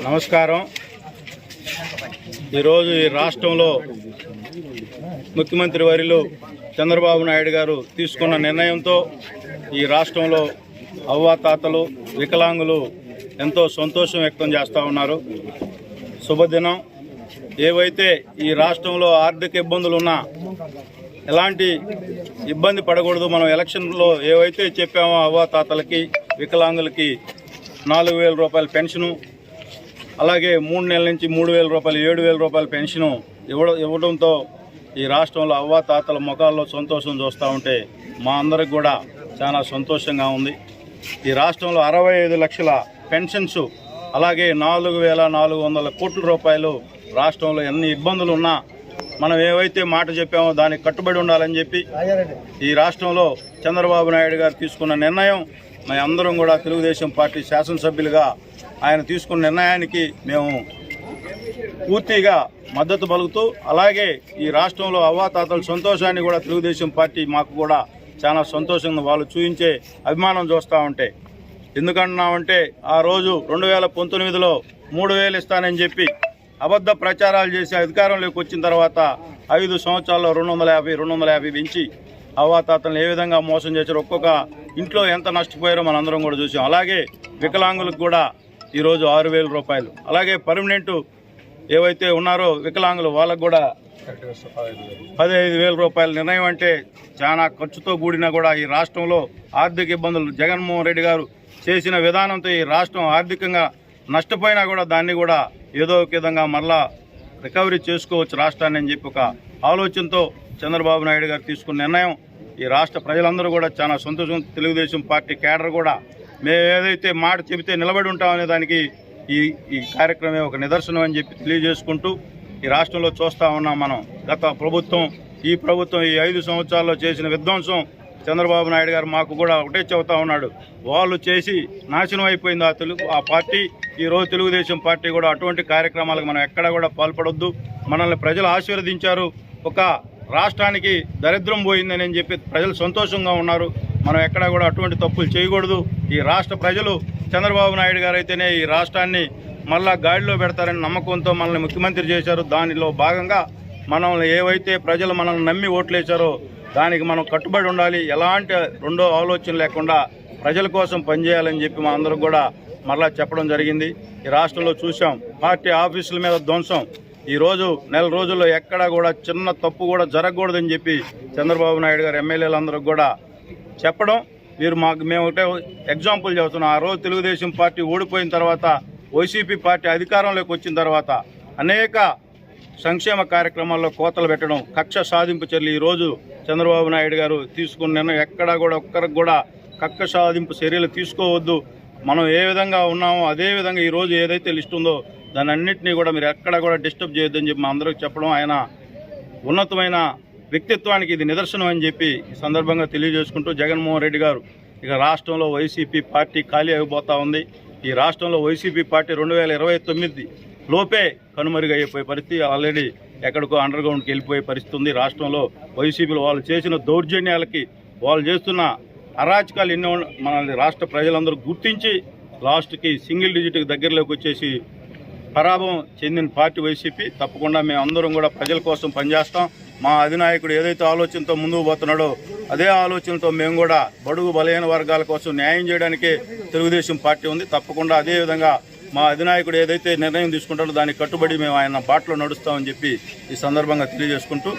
నమస్కారం. ఈరోజు ఈ రాష్ట్రంలో ముఖ్యమంత్రి వర్యులు చంద్రబాబు నాయుడు గారు తీసుకున్న నిర్ణయంతో ఈ రాష్ట్రంలో అవ్వాతాతలు వికలాంగులు ఎంతో సంతోషం వ్యక్తం చేస్తూ ఉన్నారు. శుభదినం. ఏవైతే ఈ రాష్ట్రంలో ఆర్థిక ఇబ్బందులు ఉన్నా ఎలాంటి ఇబ్బంది పడకూడదు. మనం ఎలక్షన్లో ఏవైతే చెప్పామో అవ్వాతాతలకి వికలాంగులకి 4,000 రూపాయల పెన్షను, అలాగే 3 నెలల నుంచి 3,000 రూపాయలు 7,000 రూపాయల పెన్షను ఇవ్వడంతో ఈ రాష్ట్రంలో అవ్వాతాతల ముఖాల్లో సంతోషం చూస్తూ ఉంటే మా అందరికి కూడా చాలా సంతోషంగా ఉంది. ఈ రాష్ట్రంలో 65 లక్షల పెన్షన్స్, అలాగే 4,400 కోట్ల రూపాయలు రాష్ట్రంలో ఎన్ని ఇబ్బందులు ఉన్నా మనం ఏవైతే మాట చెప్పామో దానికి కట్టుబడి ఉండాలని చెప్పి ఈ రాష్ట్రంలో చంద్రబాబు నాయుడు గారు తీసుకున్న నిర్ణయం మేము అందరం కూడా తెలుగుదేశం పార్టీ శాసనసభ్యులుగా ఆయన తీసుకున్న నిర్ణయానికి మేము పూర్తిగా మద్దతు పలుకుతూ, అలాగే ఈ రాష్ట్రంలో అవ్వాతాతల సంతోషాన్ని కూడా తెలుగుదేశం పార్టీ మాకు కూడా చాలా సంతోషంగా వాళ్ళు చూపించే అభిమానం చూస్తూ ఉంటే, ఎందుకంటున్నామంటే ఆ రోజు 2019లో 3,000 ఇస్తానని చెప్పి అబద్ధ ప్రచారాలు చేసి అధికారంలోకి వచ్చిన తర్వాత 5 సంవత్సరాల్లో 250 పెంచి అవ్వాతాతలను ఏ విధంగా మోసం చేశారు, ఒక్కొక్క ఇంట్లో ఎంత నష్టపోయారో మనందరం కూడా చూసాం. అలాగే వికలాంగులకు కూడా ఈరోజు 6,000 రూపాయలు, అలాగే పర్మనెంట్ ఏవైతే ఉన్నారో వికలాంగులు వాళ్ళకు కూడా 15,000 రూపాయల నిర్ణయం. అంటే చాలా ఖర్చుతో కూడినా కూడా ఈ రాష్ట్రంలో ఆర్థిక ఇబ్బందులు జగన్మోహన్ రెడ్డి గారు చేసిన విధానంతో ఈ రాష్ట్రం ఆర్థికంగా నష్టపోయినా కూడా దాన్ని కూడా ఏదో ఒక విధంగా మరలా రికవరీ చేసుకోవచ్చు రాష్ట్రాన్ని అని చెప్పి ఒక ఆలోచనతో చంద్రబాబు నాయుడు గారు తీసుకున్న నిర్ణయం ఈ రాష్ట్ర ప్రజలందరూ కూడా చాలా సంతోషం. తెలుగుదేశం పార్టీ కేడర్ కూడా మేము ఏదైతే మాట చెబితే నిలబడి ఉంటామనే దానికి ఈ కార్యక్రమం ఒక నిదర్శనం అని చెప్పి తెలియజేసుకుంటూ, ఈ రాష్ట్రంలో చూస్తూ ఉన్నాం మనం గత ప్రభుత్వం ఈ ప్రభుత్వం ఈ 5 సంవత్సరాల్లో చేసిన విధ్వంసం చంద్రబాబు నాయుడు గారు మాకు కూడా ఒకటే చెబుతా ఉన్నాడు. వాళ్ళు చేసి నాశనం అయిపోయింది ఆ పార్టీ. ఈరోజు తెలుగుదేశం పార్టీ కూడా అటువంటి కార్యక్రమాలకు మనం ఎక్కడా కూడా పాల్పడొద్దు. మనల్ని ప్రజలు ఆశీర్వదించారు. ఒక రాష్ట్రానికి దరిద్రం పోయిందని చెప్పి ప్రజలు సంతోషంగా ఉన్నారు. మనం ఎక్కడా కూడా అటువంటి తప్పులు చేయకూడదు. ఈ రాష్ట్ర ప్రజలు చంద్రబాబు నాయుడు గారు అయితేనే ఈ రాష్ట్రాన్ని మళ్ళా గాడిలో పెడతారని నమ్మకంతో మనల్ని ముఖ్యమంత్రి చేశారు. దానిలో భాగంగా మనల్ని ఏవైతే ప్రజలు మనల్ని నమ్మి ఓట్లేశారో దానికి మనం కట్టుబడి ఉండాలి. ఎలాంటి రెండో ఆలోచన లేకుండా ప్రజల కోసం పనిచేయాలని చెప్పి మా అందరూ కూడా మరలా చెప్పడం జరిగింది. ఈ రాష్ట్రంలో చూసాం పార్టీ ఆఫీసుల మీద ధ్వంసం. ఈరోజు నెల రోజుల్లో ఎక్కడా కూడా చిన్న తప్పు కూడా జరగకూడదని చెప్పి చంద్రబాబు నాయుడు గారు ఎమ్మెల్యేలందరికీ కూడా చెప్పడం మేము ఒకటే ఎగ్జాంపుల్ చెబుతున్నాం. ఆ రోజు తెలుగుదేశం పార్టీ ఓడిపోయిన తర్వాత వైసీపీ పార్టీ అధికారంలోకి వచ్చిన తర్వాత అనేక సంక్షేమ కార్యక్రమాల్లో కోతలు పెట్టడం, కక్ష సాధింపు చర్యలు ఈరోజు చంద్రబాబు నాయుడు గారు తీసుకున్న నిర్ణయం ఎక్కడా కూడా ఒక్కరికి కూడా కక్ష సాధింపు చర్యలు తీసుకోవద్దు. మనం ఏ విధంగా ఉన్నామో అదే విధంగా ఈరోజు ఏదైతే లిస్ట్ ఉందో దాని అన్నింటినీ కూడా మీరు ఎక్కడా కూడా డిస్టర్బ్ చేయొద్దని చెప్పి మా అందరికి చెప్పడం, ఆయన ఉన్నతమైన వ్యక్తిత్వానికి ఇది నిదర్శనం అని చెప్పి ఈ సందర్భంగా తెలియజేసుకుంటూ, జగన్మోహన్ రెడ్డి గారు ఇక రాష్ట్రంలో వైసీపీ పార్టీ ఖాళీ అయిపోతూ ఉంది. ఈ రాష్ట్రంలో వైసీపీ పార్టీ 2029 లోపే కనుమరుగైపోయే పరిస్థితి, ఆల్రెడీ ఎక్కడికో అండర్ గ్రౌండ్కి వెళ్ళిపోయే పరిస్థితి ఉంది. రాష్ట్రంలో వైసీపీలో వాళ్ళు చేసిన దౌర్జన్యాలకి, వాళ్ళు చేస్తున్న అరాచకాలు ఎన్నో మన రాష్ట్ర ప్రజలందరూ గుర్తించి లాస్ట్కి సింగిల్ డిజిట్కి దగ్గరలోకి వచ్చేసి పరాభవం చెందిన పార్టీ వైసీపీ. తప్పకుండా మేము అందరం కూడా ప్రజల కోసం పనిచేస్తాం. మా అధినాయకుడు ఏదైతే ఆలోచనతో ముందుకు పోతున్నాడో అదే ఆలోచనతో మేము కూడా బడుగు బలహీన వర్గాల కోసం న్యాయం చేయడానికే తెలుగుదేశం పార్టీ ఉంది. తప్పకుండా అదే విధంగా మా అధినాయకుడు ఏదైతే నిర్ణయం తీసుకుంటాడో దానికి కట్టుబడి మేము ఆయన బాటలో నడుస్తామని చెప్పి ఈ సందర్భంగా తెలియజేసుకుంటూ